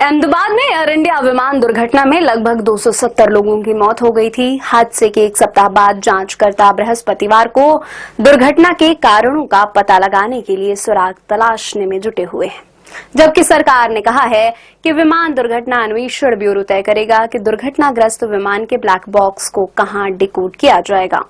अहमदाबाद में air India विमान दुर्घटना में लगभग 270 लोगों की मौत हो गई थी। हादसे के एक सप्ताह बाद जांचकर्ता बृहस्पतिवार को दुर्घटना के कारणों का पता लगाने के लिए सुराग तलाशने में जुटे हुए हैं, जबकि सरकार ने कहा है कि विमान दुर्घटना अन्वेषण ब्यूरो तय करेगा कि दुर्घटनाग्रस्त विमान के ब्लैक बॉक्स को कहां डिकोड किया जाएगा।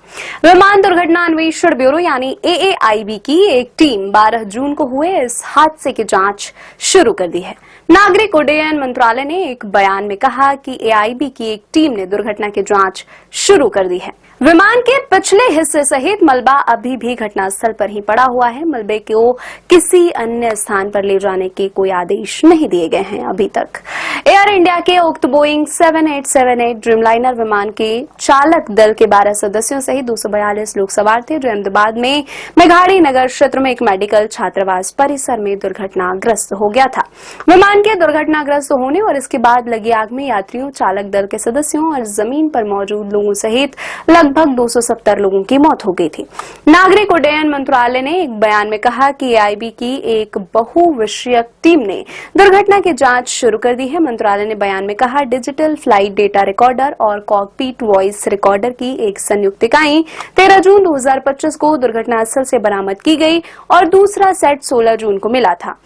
विमान दुर्घटना अन्वेषण ब्यूरो यानी AAIB की एक टीम 12 जून को हुए इस हादसे की जांच शुरू कर दी है। नागरिक उड्डयन मंत्रालय ने एक बयान में कहा कि AIB की एक टीम ने दुर्घटना की जांच शुरू कर दी है। विमान के पिछले हिस्से सहित मलबा अभी भी घटनास्थल पर ही पड़ा हुआ है। मलबे को किसी अन्य स्थान पर ले जाने के कोई आदेश नहीं दिए गए हैं अभी तक। एयर इंडिया के उक्त बोइंग 7878 ड्रीमलाइनर विमान के चालक दल के 12 सदस्यों सहित 242 लोग सवार थे, जो अहमदाबाद में मेघाड़ी नगर क्षेत्र में एक मेडिकल छात्रावास परिसर में दुर्घटनाग्रस्त हो गया था। विमान के दुर्घटनाग्रस्त होने और इसके बाद लगी आग में यात्रियों, चालक दल के सदस्यों और जमीन पर मौजूद लोगों सहित लगभग 270 लोगों की मौत हो गई थी। नागरिक उड्डयन मंत्रालय ने एक बयान में कहा कि AIB की एक बहुविषयक टीम ने दुर्घटना की जांच शुरू कर दी है। मंत्रालय ने बयान में कहा, डिजिटल फ्लाइट डेटा रिकॉर्डर और कॉकपिट वॉइस रिकॉर्डर की एक संयुक्त इकाई 13 जून 2025 को दुर्घटनास्थल से बरामद की गई और दूसरा सेट 16 जून को मिला था।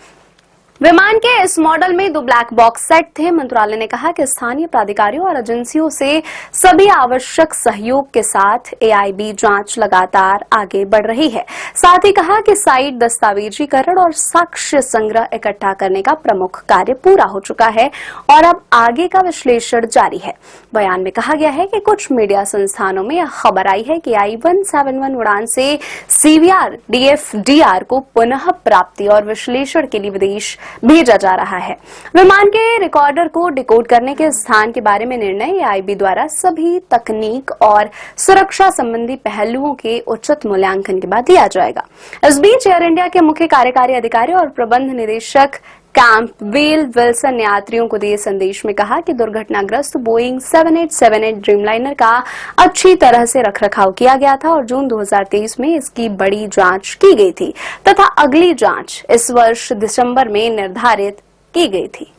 विमान के इस मॉडल में 2 ब्लैक बॉक्स सेट थे। मंत्रालय ने कहा कि स्थानीय प्राधिकारियों और एजेंसियों से सभी आवश्यक सहयोग के साथ AIB जांच लगातार आगे बढ़ रही है। साथ ही कहा कि साइट दस्तावेजीकरण और साक्ष्य संग्रह इकट्ठा करने का प्रमुख कार्य पूरा हो चुका है और अब आगे का विश्लेषण जारी है। बयान में कहा गया है कि कुछ मीडिया संस्थानों में यह खबर आई है कि I-171 उड़ान से CVR DFDR को पुनः प्राप्ति और विश्लेषण के लिए विदेश भेजा जा रहा है। विमान के रिकॉर्डर को डिकोड करने के स्थान के बारे में निर्णय AIB द्वारा सभी तकनीक और सुरक्षा संबंधी पहलुओं के उचित मूल्यांकन के बाद लिया जाएगा। इस बीच एयर इंडिया के मुख्य कार्यकारी अधिकारी और प्रबंध निदेशक कैंपबेल विल्सन ने यात्रियों को दिए संदेश में कहा कि दुर्घटनाग्रस्त बोइंग 7878 ड्रीमलाइनर का अच्छी तरह से रखरखाव किया गया था और जून 2023 में इसकी बड़ी जांच की गई थी तथा अगली जांच इस वर्ष दिसंबर में निर्धारित की गई थी।